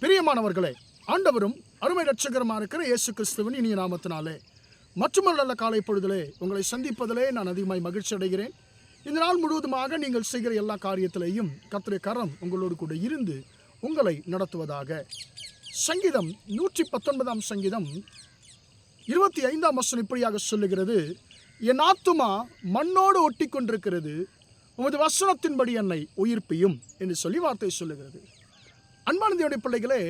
பிரியமானவர்களே, ஆண்டவரும் அருமை இரட்சகருமா இருக்கிற இயேசு கிறிஸ்துவின் இனிய நாமத்தினாலே மற்றுமொரு நல்ல காலை பொழுதிலே உங்களை சந்திப்பதிலே நான் அதிகமாய் மகிழ்ச்சி அடைகிறேன். இந்த நாள் முழுவதுமாக நீங்கள் செய்கிற எல்லா காரியத்திலேயும் கர்த்தருடைய கரம் உங்களோடு கூட இருந்து உங்களை நடத்துவதாக. சங்கீதம் 119 சங்கீதம் 25 வசனம் இப்படியாக சொல்லுகிறது, என் ஆத்துமா மண்ணோடு ஒட்டி கொண்டிருக்கிறது, உமது வசனத்தின்படி என்னை உயிர்ப்பியும் என்று சொல்லி வார்த்தை சொல்லுகிறது. அன்பான தேவனுடைய பிள்ளைகளே,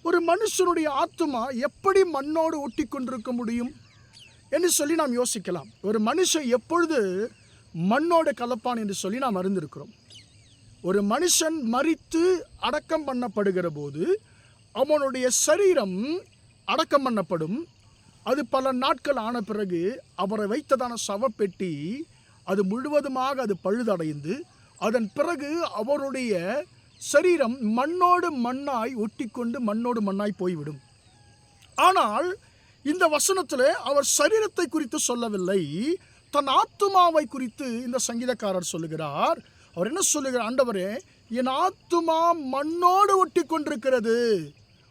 ஒரு மனுஷனுடைய ஆத்துமா எப்படி மண்ணோடு ஒட்டி கொண்டிருக்க முடியும் என்று சொல்லி நாம் யோசிக்கலாம். ஒரு மனுஷன் எப்பொழுது மண்ணோடு கலப்பான் என்று சொல்லி நாம் அறிந்திருக்கிறோம். ஒரு மனுஷன் மரித்து அடக்கம் பண்ணப்படுகிற போது அவனுடைய சரீரம் அடக்கம் பண்ணப்படும். அது பல நாட்கள் ஆன பிறகு அவரை வைத்ததான சவப்பெட்டி அது முழுவதுமாக அது பழுதடைந்து அதன் பிறகு அவருடைய சரீரம் மண்ணோடு மண்ணாய் ஒட்டிக்கொண்டு மண்ணோடு மண்ணாய் போய்விடும். ஆனால் இந்த வசனத்தில் அவர் சரீரத்தை குறித்து சொல்லவில்லை, தன் ஆத்துமாவை குறித்து இந்த சங்கீதக்காரர் சொல்லுகிறார். அவர் என்ன சொல்லுகிறார்? ஆண்டவரே, என் ஆத்துமா மண்ணோடு ஒட்டி கொண்டிருக்கிறது,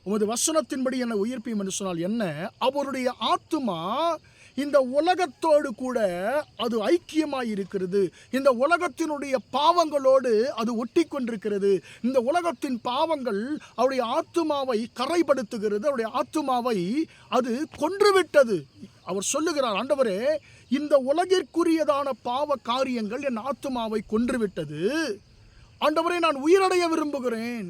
உமது வசனத்தின்படி என்னை உயிர்ப்பியும் என்று சொன்னால் என்ன? அவருடைய ஆத்துமா இந்த உலகத்தோடு கூட அது ஐக்கியமாய் இருக்கிறது. இந்த உலகத்தினுடைய பாவங்களோடு அது ஒட்டி கொண்டிருக்கிறது. இந்த உலகத்தின் பாவங்கள் அவருடைய ஆத்துமாவை கரைப்படுத்துகிறது, அவருடைய ஆத்துமாவை அது கொன்றுவிட்டது. அவர் சொல்லுகிறார், ஆண்டவரே, இந்த உலகிற்குரியதான பாவ காரியங்கள் என் ஆத்துமாவை கொன்றுவிட்டது. ஆண்டவரே, நான் உயிரடைய விரும்புகிறேன்,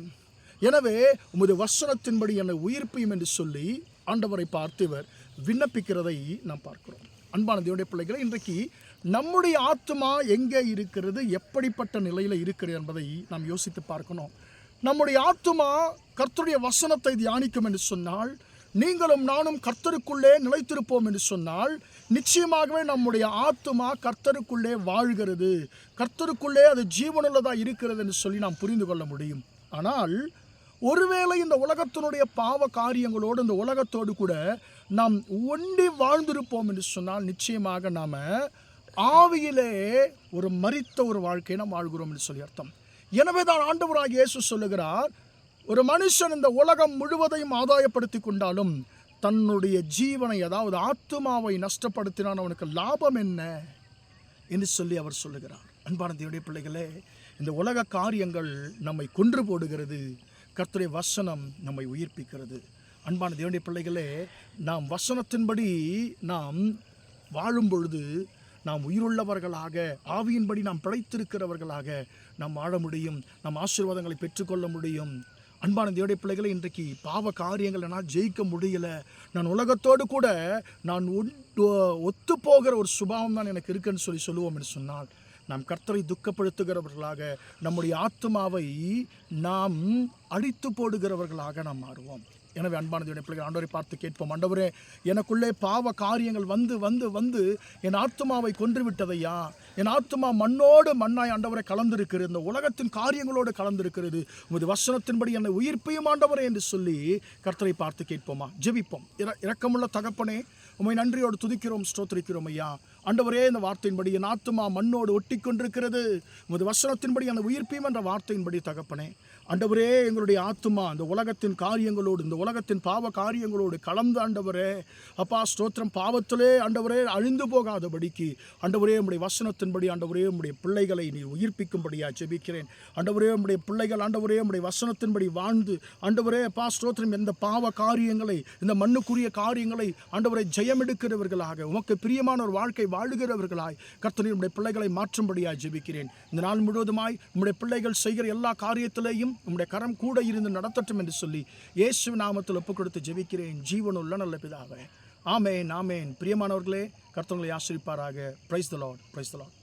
எனவே உமது வசனத்தின்படி என்னை உயிர்ப்பியும் என்று சொல்லி ஆண்டவரை பார்த்து இவர் விண்ணப்பிக்கிறதை நாம் பார்க்கிறோம். அன்பான தேவனுடைய பிள்ளைகளை, இன்றைக்கு நம்முடைய ஆத்துமா எங்கே இருக்கிறது, எப்படிப்பட்ட நிலையில் இருக்கிறது என்பதை நாம் யோசித்து பார்க்கணும். நம்முடைய ஆத்துமா கர்த்தருடைய வசனத்தை தியானிக்கும் என்று சொன்னால், நீங்களும் நானும் கர்த்தருக்குள்ளே நிலைத்திருப்போம் என்று சொன்னால், நிச்சயமாகவே நம்முடைய ஆத்துமா கர்த்தருக்குள்ளே வாழ்கிறது, கர்த்தருக்குள்ளே அது ஜீவனுள்ளதாக இருக்கிறது என்று சொல்லி நாம் புரிந்து கொள்ள முடியும். ஆனால் ஒருவேளை இந்த உலகத்தினுடைய பாவ காரியங்களோடு இந்த உலகத்தோடு கூட நாம் ஒண்டி வாழ்ந்திருப்போம் என்று சொன்னால், நிச்சயமாக நாம் ஆவியிலே ஒரு மரித்த ஒரு வாழ்க்கையை நாம் வாழ்கிறோம் என்று சொல்லி அர்த்தம். எனவே தான் ஆண்டவராகிய இயேசு சொல்லுகிறார், ஒரு மனுஷன் இந்த உலகம் முழுவதையும் ஆதாயப்படுத்தி கொண்டாலும் தன்னுடைய ஜீவனை, அதாவது ஆத்துமாவை நஷ்டப்படுத்தினான் அவனுக்கு லாபம் என்ன என்று சொல்லி அவர் சொல்லுகிறார். அன்பான தேவனுடைய பிள்ளைகளே, இந்த உலக காரியங்கள் நம்மை கொன்று போடுகிறது, கர்த்தருடைய வசனம் நம்மை உயிர்ப்பிக்கிறது. அன்பான தேவனுடைய பிள்ளைகளே, நாம் வசனத்தின்படி நாம் வாழும் பொழுது நாம் உயிருள்ளவர்களாக, ஆவியின்படி நாம் பிழைத்திருக்கிறவர்களாக நாம் வாழ முடியும், நாம் ஆசீர்வாதங்களை பெற்றுக்கொள்ள முடியும். அன்பான தேவனுடைய பிள்ளைகளை, இன்றைக்கு பாவ காரியங்களை நான் ஜெயிக்க முடியல, நான் உலகத்தோடு கூட நான் ஒத்து போகிற ஒரு சுபாவம் தான் எனக்கு இருக்குன்னு சொல்லுவோம் என்று சொன்னால், நாம் கர்த்தரை துக்கப்படுத்துகிறவர்களாக, நம்முடைய ஆத்துமாவை நாம் அடித்து போடுகிறவர்களாக நாம் மாறுவோம். எனவே அன்பான தேவனுடைய பிள்ளைகள், ஆண்டவரை பார்த்து கேட்போம், ஆண்டவரே, எனக்குள்ளே பாவ காரியங்கள் வந்து வந்து வந்து என் ஆத்துமாவை கொன்றுவிட்டதையா, என் ஆத்துமா மண்ணோடு மண்ணாய் ஆண்டவரை கலந்திருக்கிறது, இந்த உலகத்தின் காரியங்களோடு கலந்திருக்கிறது, உமது வசனத்தின்படி என்னை உயிர்ப்பையும் ஆண்டவரே என்று சொல்லி கர்த்தரை பார்த்து கேட்போமா? ஜெபிப்போம். இரக்கமுள்ள தகப்பனே, உம்மை நன்றியோடு துதிக்கிறோம், ஸ்தோத்திரிக்கிறோம் ஐயா. ஆண்டவரே, இந்த வார்த்தையின்படி என் ஆத்துமா மண்ணோடு ஒட்டி கொண்டிருக்கிறது, உமது வசனத்தின்படி அந்த உயிர்ப்பையும் என்ற வார்த்தையின்படி தகப்பனே, ஆண்டவரே, எங்களுடைய ஆத்துமா இந்த உலகத்தின் காரியங்களோடு, இந்த உலகத்தின் பாவ காரியங்களோடு கலந்து ஆண்டவரே அப்பா ஸ்தோத்திரம், பாவத்திலே ஆண்டவரே அழிந்து போகாதபடிக்கு ஆண்டவரே உம்முடைய வசனத்தின்படி ஆண்டவரே உம்முடைய பிள்ளைகளை நீ உயிர்ப்பிக்கும்படியா ஜெபிக்கிறேன். ஆண்டவரே, உம்முடைய பிள்ளைகள் ஆண்டவரே உம்முடைய வசனத்தின்படி வாழ்ந்து ஆண்டவரே அப்பா ஸ்தோத்திரம், எந்த பாவ காரியங்களை, இந்த மண்ணுக்குரிய காரியங்களை ஆண்டவரை ஜெயமெடுக்கிறவர்களாக, உமக்கு பிரியமான ஒரு வாழ்க்கை வாழுகிறவர்களாய் கர்த்தரே உம்முடைய பிள்ளைகளை மாற்றும்படியாய் ஜெபிக்கிறேன். இந்த நாள் முழுவதுமாய் உம்முடைய பிள்ளைகள் செய்கிற எல்லா காரியத்திலேயும் உம்முடைய கரம் கூட இருந்து நடத்தட்டும் என்று சொல்லி இயேசு நாமத்தில் ஒப்புக் கொடுத்து ஜெபிக்கிறேன், ஜீவனுள்ள நல்ல பிதாவே. ஆமென், ஆமென். பிரியமானவர்களே, கர்த்தர் உங்களை ஆசீர்வதிப்பாராக. Praise the Lord, praise the Lord.